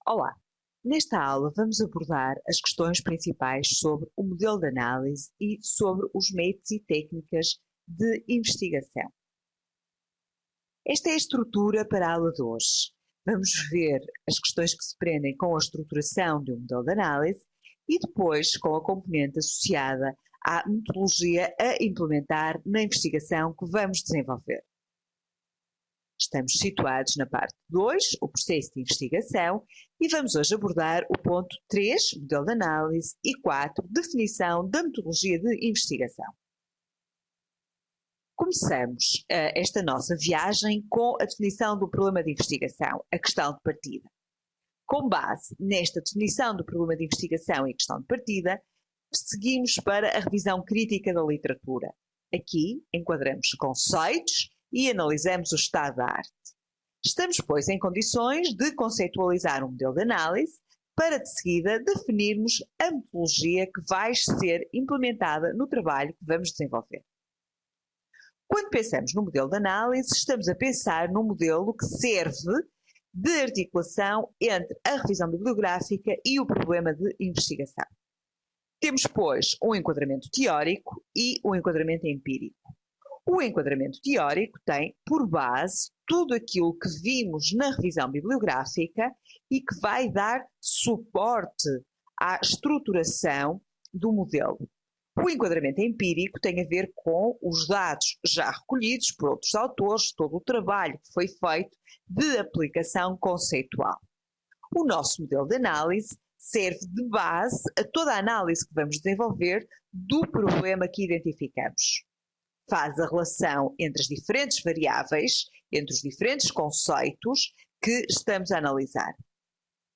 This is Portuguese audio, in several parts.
Olá! Nesta aula vamos abordar as questões principais sobre o modelo de análise e sobre os métodos e técnicas de investigação. Esta é a estrutura para a aula de hoje. Vamos ver as questões que se prendem com a estruturação de um modelo de análise e depois com a componente associada à metodologia a implementar na investigação que vamos desenvolver. Estamos situados na parte 2, o processo de investigação, e vamos hoje abordar o ponto 3, modelo de análise, e 4, definição da metodologia de investigação. Começamos esta nossa viagem com a definição do problema de investigação, a questão de partida. Com base nesta definição do problema de investigação e questão de partida, seguimos para a revisão crítica da literatura. Aqui enquadramos conceitos e analisamos o estado da arte. Estamos, pois, em condições de conceitualizar um modelo de análise para, de seguida, definirmos a metodologia que vai ser implementada no trabalho que vamos desenvolver. Quando pensamos no modelo de análise, estamos a pensar num modelo que serve de articulação entre a revisão bibliográfica e o problema de investigação. Temos, pois, um enquadramento teórico e um enquadramento empírico. O enquadramento teórico tem, por base, tudo aquilo que vimos na revisão bibliográfica e que vai dar suporte à estruturação do modelo. O enquadramento empírico tem a ver com os dados já recolhidos por outros autores, todo o trabalho que foi feito de aplicação conceitual. O nosso modelo de análise serve de base a toda a análise que vamos desenvolver do problema que identificamos. Faz a relação entre as diferentes variáveis, entre os diferentes conceitos que estamos a analisar.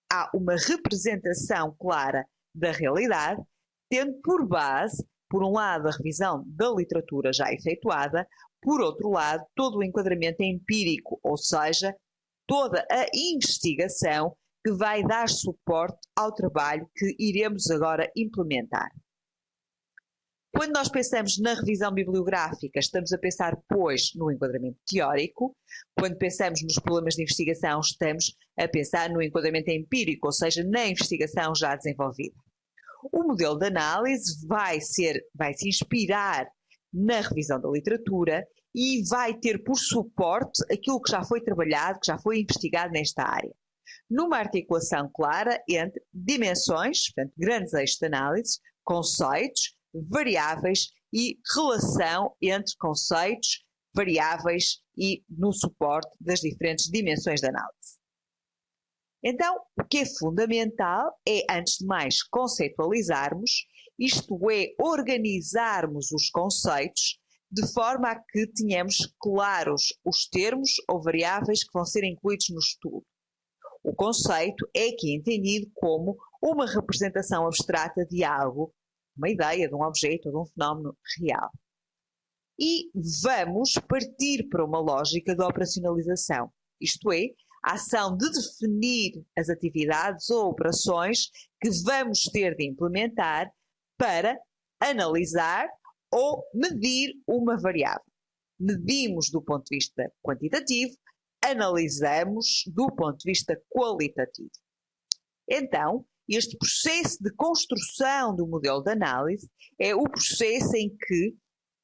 Há uma representação clara da realidade, tendo por base, por um lado, a revisão da literatura já efetuada, por outro lado, todo o enquadramento empírico, ou seja, toda a investigação que vai dar suporte ao trabalho que iremos agora implementar. Quando nós pensamos na revisão bibliográfica, estamos a pensar, pois, no enquadramento teórico. Quando pensamos nos problemas de investigação, estamos a pensar no enquadramento empírico, ou seja, na investigação já desenvolvida. O modelo de análise vai se inspirar na revisão da literatura e vai ter por suporte aquilo que já foi trabalhado, que já foi investigado nesta área. Numa articulação clara entre dimensões, portanto, grandes eixos de análise, conceitos, variáveis e relação entre conceitos, variáveis e no suporte das diferentes dimensões de análise. Então, o que é fundamental é, antes de mais, conceitualizarmos, isto é, organizarmos os conceitos de forma a que tenhamos claros os termos ou variáveis que vão ser incluídos no estudo. O conceito é aqui entendido como uma representação abstrata de algo, uma ideia de um objeto ou de um fenómeno real. E vamos partir para uma lógica de operacionalização, isto é, a ação de definir as atividades ou operações que vamos ter de implementar para analisar ou medir uma variável. Medimos do ponto de vista quantitativo, analisamos do ponto de vista qualitativo. Então, este processo de construção do modelo de análise é o processo em que,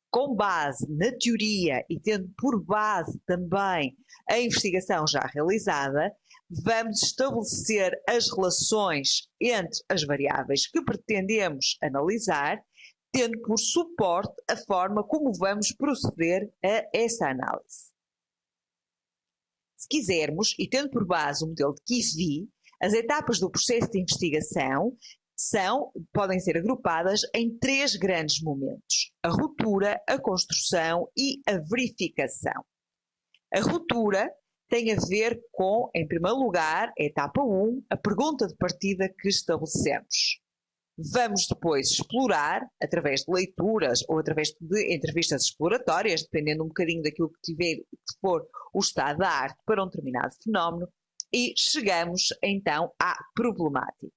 com base na teoria e tendo por base também a investigação já realizada, vamos estabelecer as relações entre as variáveis que pretendemos analisar, tendo por suporte a forma como vamos proceder a essa análise. Se quisermos, e tendo por base o modelo de Kivy, as etapas do processo de investigação podem ser agrupadas em 3 grandes momentos: a ruptura, a construção e a verificação. A ruptura tem a ver com, em primeiro lugar, a etapa 1, a pergunta de partida que estabelecemos. Vamos depois explorar, através de leituras ou através de entrevistas exploratórias, dependendo um bocadinho daquilo que for o estado da arte para um determinado fenómeno, e chegamos então à problemática.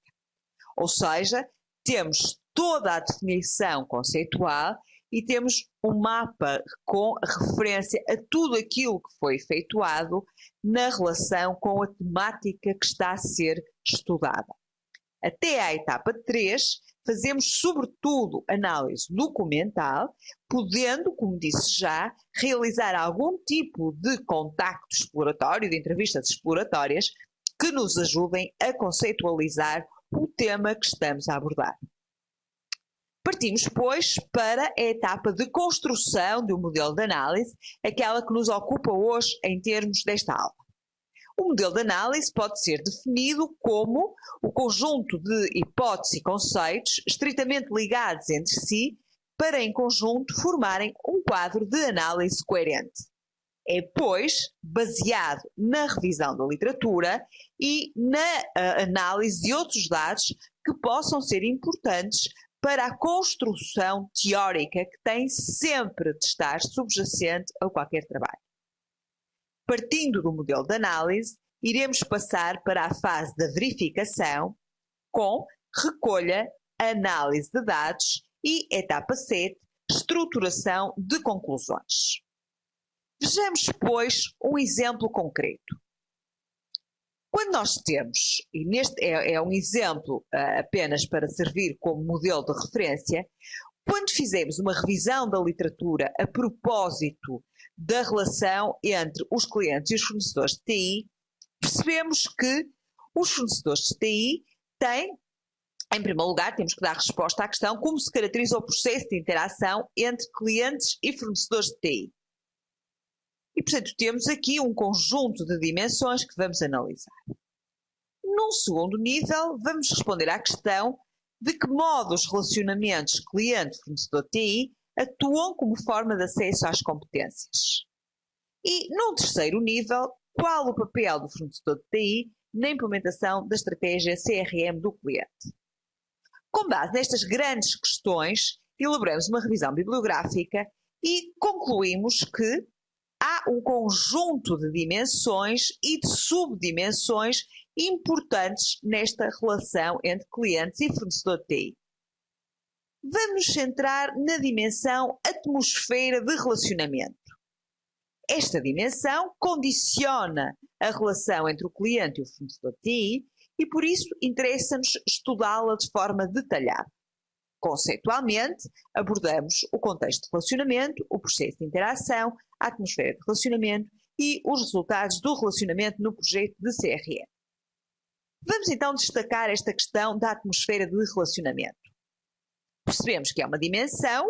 Ou seja, temos toda a definição conceitual e temos um mapa com referência a tudo aquilo que foi efetuado na relação com a temática que está a ser estudada. Até à etapa 3, fazemos sobretudo análise documental, podendo, como disse já, realizar algum tipo de contacto exploratório, de entrevistas exploratórias, que nos ajudem a conceitualizar o tema que estamos a abordar. Partimos, pois, para a etapa de construção de um modelo de análise, aquela que nos ocupa hoje em termos desta aula. O modelo de análise pode ser definido como o conjunto de hipóteses e conceitos estritamente ligados entre si para, em conjunto, formarem um quadro de análise coerente. É, pois, baseado na revisão da literatura e na análise de outros dados que possam ser importantes para a construção teórica que tem sempre de estar subjacente a qualquer trabalho. Partindo do modelo de análise, iremos passar para a fase da verificação com recolha, análise de dados e, etapa 7, estruturação de conclusões. Vejamos, pois, um exemplo concreto. Quando nós temos, e neste é um exemplo apenas para servir como modelo de referência, quando fizemos uma revisão da literatura a propósito da relação entre os clientes e os fornecedores de TI, percebemos que os fornecedores de TI têm, em primeiro lugar, temos que dar resposta à questão como se caracteriza o processo de interação entre clientes e fornecedores de TI. E, portanto, temos aqui um conjunto de dimensões que vamos analisar. Num segundo nível, vamos responder à questão de que modo os relacionamentos cliente-fornecedor de TI atuam como forma de acesso às competências. E, num terceiro nível, qual o papel do fornecedor de TI na implementação da estratégia CRM do cliente. Com base nestas grandes questões, elaboramos uma revisão bibliográfica e concluímos que há um conjunto de dimensões e de subdimensões importantes nesta relação entre clientes e fornecedor de TI. Vamos nos centrar na dimensão atmosfera de relacionamento. Esta dimensão condiciona a relação entre o cliente e o fornecedor de TI e, por isso, interessa-nos estudá-la de forma detalhada. Conceitualmente, abordamos o contexto de relacionamento, o processo de interação, a atmosfera de relacionamento e os resultados do relacionamento no projeto de CRM. Vamos então destacar esta questão da atmosfera de relacionamento. Percebemos que é uma dimensão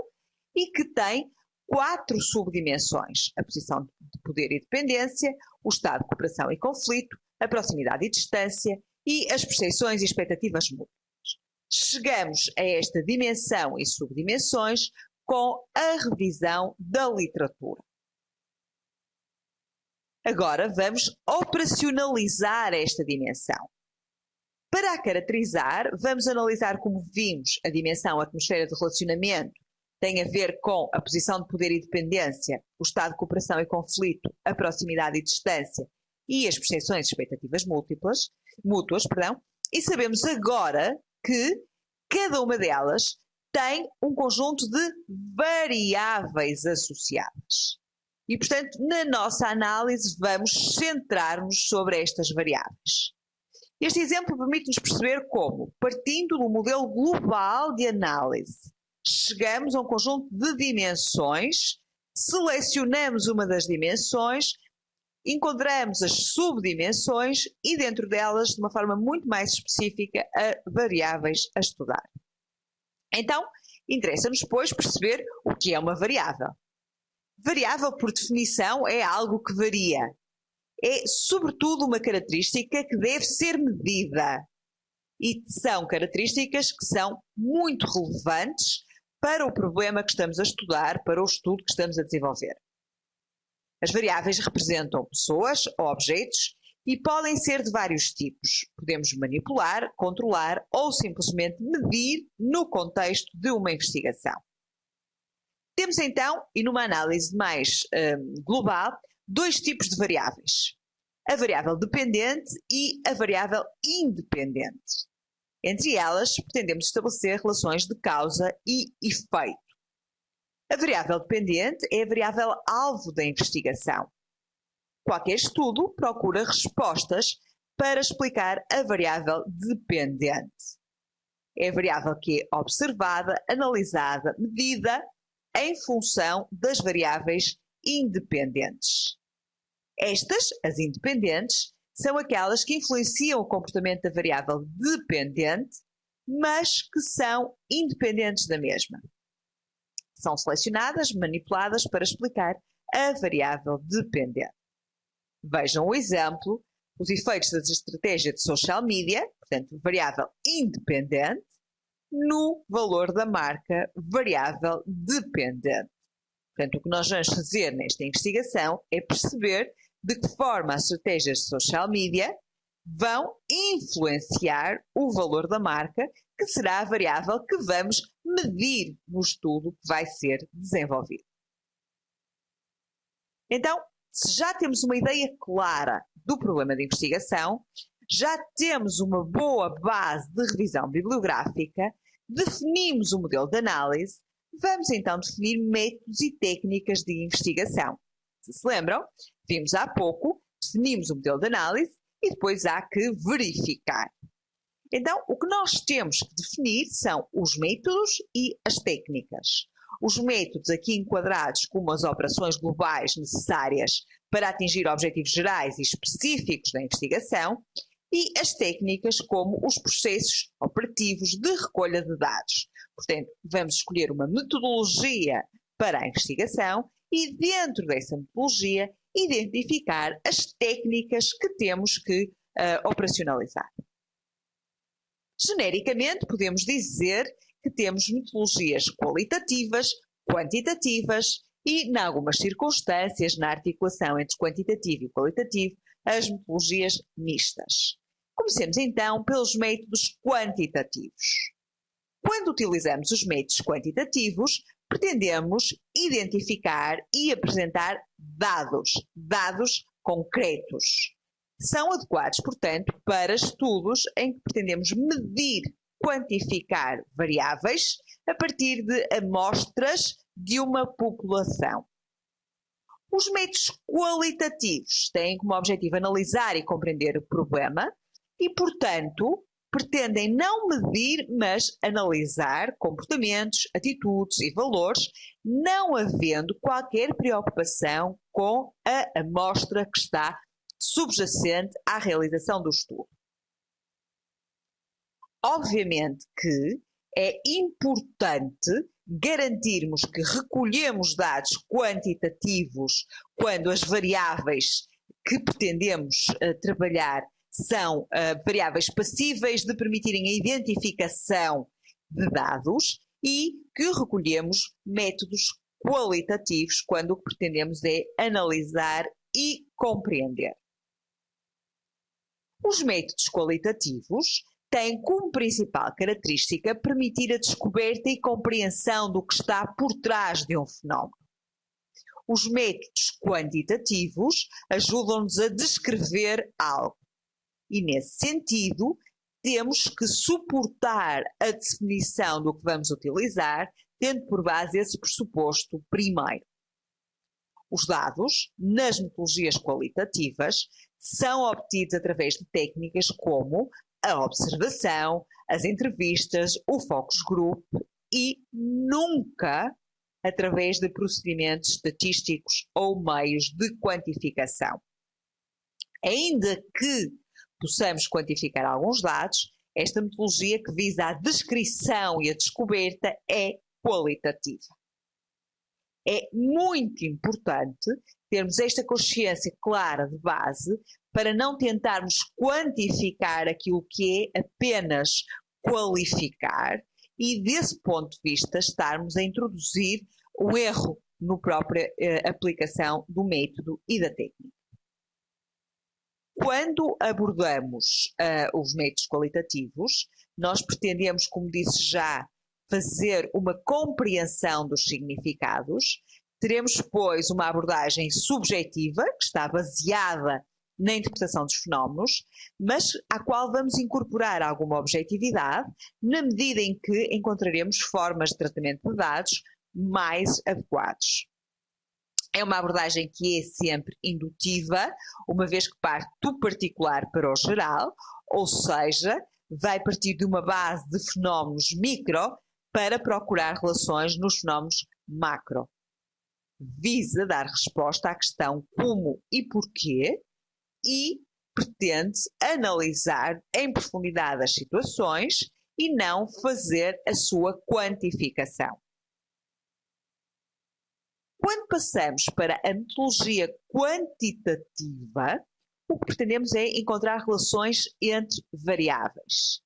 e que tem 4 subdimensões: a posição de poder e dependência, o estado de cooperação e conflito, a proximidade e distância e as percepções e expectativas mútuas. Chegamos a esta dimensão e subdimensões com a revisão da literatura. Agora vamos operacionalizar esta dimensão. Para a caracterizar, vamos analisar, como vimos, a dimensão atmosfera de relacionamento tem a ver com a posição de poder e dependência, o estado de cooperação e conflito, a proximidade e distância e as percepções e expectativas mútuas, e sabemos agora que cada uma delas tem um conjunto de variáveis associadas. E, portanto, na nossa análise vamos centrar-nos sobre estas variáveis. Este exemplo permite-nos perceber como, partindo do modelo global de análise, chegamos a um conjunto de dimensões, selecionamos uma das dimensões, encontramos as subdimensões e dentro delas, de uma forma muito mais específica, a variáveis a estudar. Então, interessa-nos, pois, perceber o que é uma variável. Variável, por definição, é algo que varia. É, sobretudo, uma característica que deve ser medida. E são características que são muito relevantes para o problema que estamos a estudar, para o estudo que estamos a desenvolver. As variáveis representam pessoas ou objetos e podem ser de vários tipos. Podemos manipular, controlar ou simplesmente medir no contexto de uma investigação. Temos então, e numa análise mais global, 2 tipos de variáveis: a variável dependente e a variável independente. Entre elas, pretendemos estabelecer relações de causa e efeito. A variável dependente é a variável alvo da investigação. Qualquer estudo procura respostas para explicar a variável dependente. É a variável que é observada, analisada, medida em função das variáveis independentes. Estas, as independentes, são aquelas que influenciam o comportamento da variável dependente, mas que são independentes da mesma. São selecionadas, manipuladas para explicar a variável dependente. Vejam o exemplo, os efeitos da estratégia de social media, portanto, variável independente, no valor da marca, variável dependente. Portanto, o que nós vamos fazer nesta investigação é perceber de que forma as estratégias de social media vão influenciar o valor da marca, que será a variável que vamos medir no estudo que vai ser desenvolvido. Então, se já temos uma ideia clara do problema de investigação, já temos uma boa base de revisão bibliográfica, definimos o modelo de análise, vamos então definir métodos e técnicas de investigação. Se lembram, vimos há pouco, definimos o modelo de análise e depois há que verificar. Então, o que nós temos que definir são os métodos e as técnicas. Os métodos aqui enquadrados como as operações globais necessárias para atingir objetivos gerais e específicos da investigação e as técnicas como os processos operativos de recolha de dados. Portanto, vamos escolher uma metodologia para a investigação e dentro dessa metodologia identificar as técnicas que temos que operacionalizar. Genericamente, podemos dizer que temos metodologias qualitativas, quantitativas e, em algumas circunstâncias, na articulação entre quantitativo e qualitativo, as metodologias mistas. Comecemos então pelos métodos quantitativos. Quando utilizamos os métodos quantitativos, pretendemos identificar e apresentar dados concretos. São adequados, portanto, para estudos em que pretendemos medir, quantificar variáveis a partir de amostras de uma população. Os métodos qualitativos têm como objetivo analisar e compreender o problema e, portanto, pretendem não medir, mas analisar comportamentos, atitudes e valores, não havendo qualquer preocupação com a amostra que está subjacente à realização do estudo. Obviamente que é importante garantirmos que recolhemos dados quantitativos quando as variáveis que pretendemos trabalhar são variáveis passíveis de permitirem a identificação de dados e que recolhemos métodos qualitativos quando o que pretendemos é analisar e compreender. Os métodos qualitativos têm como principal característica permitir a descoberta e compreensão do que está por trás de um fenómeno. Os métodos quantitativos ajudam-nos a descrever algo. E, nesse sentido, temos que suportar a definição do que vamos utilizar, tendo por base esse pressuposto primeiro. Os dados, nas metodologias qualitativas, são obtidos através de técnicas como a observação, as entrevistas, o focus group e nunca através de procedimentos estatísticos ou meios de quantificação. Ainda que possamos quantificar alguns dados, esta metodologia que visa a descrição e a descoberta é qualitativa. É muito importante termos esta consciência clara de base para não tentarmos quantificar aquilo que é apenas qualificar e, desse ponto de vista, estarmos a introduzir o erro na própria aplicação do método e da técnica. Quando abordamos os métodos qualitativos, nós pretendemos, como disse já, fazer uma compreensão dos significados. Teremos, pois, uma abordagem subjetiva, que está baseada na interpretação dos fenómenos, mas à qual vamos incorporar alguma objetividade, na medida em que encontraremos formas de tratamento de dados mais adequados. É uma abordagem que é sempre indutiva, uma vez que parte do particular para o geral, ou seja, vai partir de uma base de fenómenos micro para procurar relações nos fenómenos macro. Visa dar resposta à questão como e porquê e pretende analisar em profundidade as situações e não fazer a sua quantificação. Quando passamos para a metodologia quantitativa, o que pretendemos é encontrar relações entre variáveis.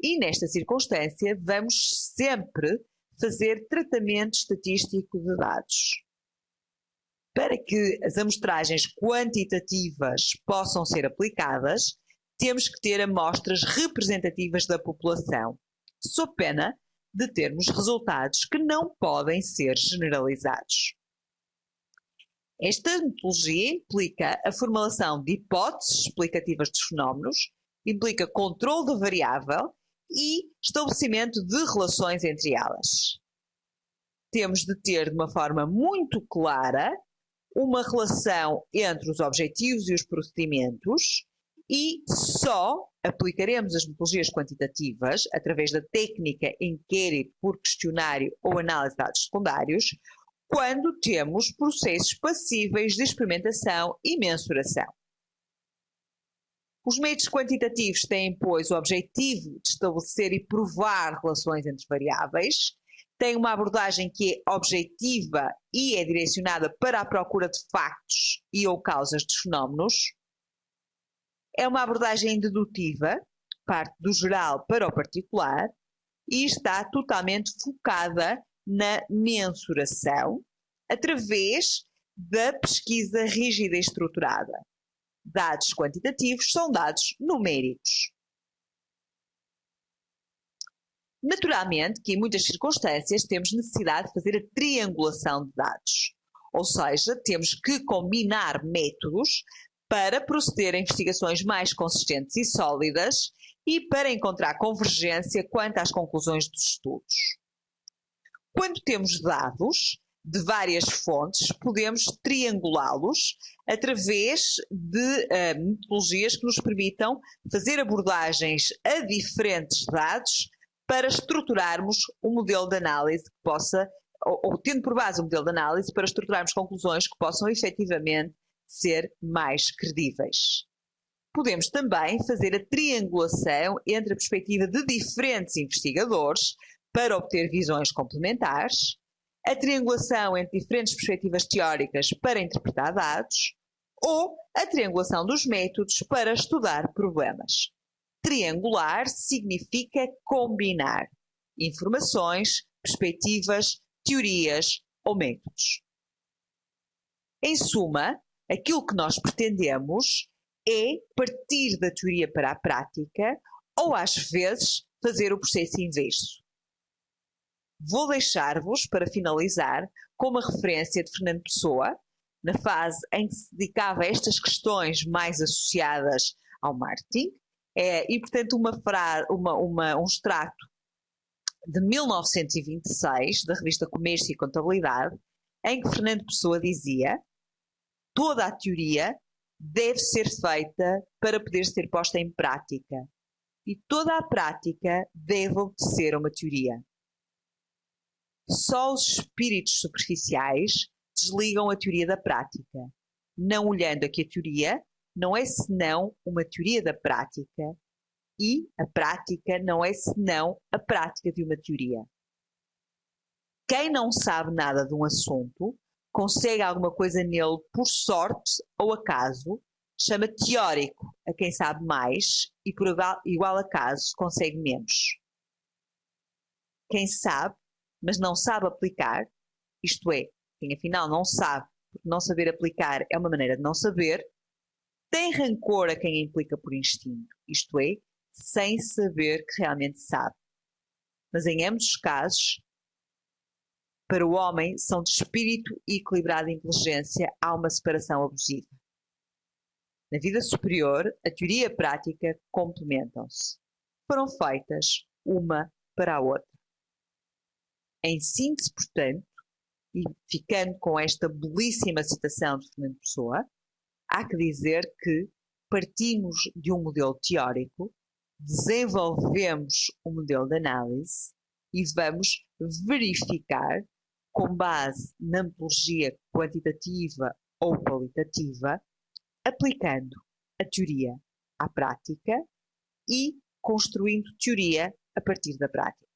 E nesta circunstância, vamos sempre fazer tratamento estatístico de dados. Para que as amostragens quantitativas possam ser aplicadas, temos que ter amostras representativas da população, sob pena de termos resultados que não podem ser generalizados. Esta metodologia implica a formulação de hipóteses explicativas dos fenómenos, implica controle da variável e estabelecimento de relações entre elas. Temos de ter de uma forma muito clara uma relação entre os objetivos e os procedimentos e só aplicaremos as metodologias quantitativas através da técnica inquérito por questionário ou análise de dados secundários quando temos processos passíveis de experimentação e mensuração. Os métodos quantitativos têm, pois, o objetivo de estabelecer e provar relações entre variáveis, têm uma abordagem que é objetiva e é direcionada para a procura de factos e ou causas dos fenómenos, é uma abordagem dedutiva, parte do geral para o particular, e está totalmente focada na mensuração, através da pesquisa rígida e estruturada. Dados quantitativos são dados numéricos. Naturalmente que em muitas circunstâncias temos necessidade de fazer a triangulação de dados, ou seja, temos que combinar métodos para proceder a investigações mais consistentes e sólidas e para encontrar convergência quanto às conclusões dos estudos. Quando temos dados de várias fontes, podemos triangulá-los através de metodologias que nos permitam fazer abordagens a diferentes dados para estruturarmos um modelo de análise que possa, ou tendo por base um modelo de análise, para estruturarmos conclusões que possam efetivamente ser mais credíveis. Podemos também fazer a triangulação entre a perspectiva de diferentes investigadores para obter visões complementares, a triangulação entre diferentes perspectivas teóricas para interpretar dados ou a triangulação dos métodos para estudar problemas. Triangular significa combinar informações, perspectivas, teorias ou métodos. Em suma, aquilo que nós pretendemos é partir da teoria para a prática ou, às vezes, fazer o processo inverso. Vou deixar-vos, para finalizar, com uma referência de Fernando Pessoa, na fase em que se dedicava a estas questões mais associadas ao marketing, e, portanto, um extrato de 1926, da revista Comércio e Contabilidade, em que Fernando Pessoa dizia: toda a teoria deve ser feita para poder ser posta em prática, e toda a prática deve obedecer a uma teoria. Só os espíritos superficiais desligam a teoria da prática, não olhando a que a teoria não é senão uma teoria da prática e a prática não é senão a prática de uma teoria. Quem não sabe nada de um assunto, consegue alguma coisa nele por sorte ou acaso, chama teórico a quem sabe mais e por igual acaso consegue menos. Quem sabe, mas não sabe aplicar, isto é, quem afinal não sabe, porque não saber aplicar é uma maneira de não saber, tem rancor a quem implica por instinto, isto é, sem saber que realmente sabe. Mas em ambos os casos, para o homem, são de espírito e equilibrada inteligência, há uma separação abusiva. Na vida superior, a teoria e a prática complementam-se. Foram feitas uma para a outra. Em síntese, portanto, E ficando com esta belíssima citação de Fernando Pessoa, há que dizer que partimos de um modelo teórico, desenvolvemos um modelo de análise e vamos verificar, com base na metodologia quantitativa ou qualitativa, aplicando a teoria à prática e construindo teoria a partir da prática.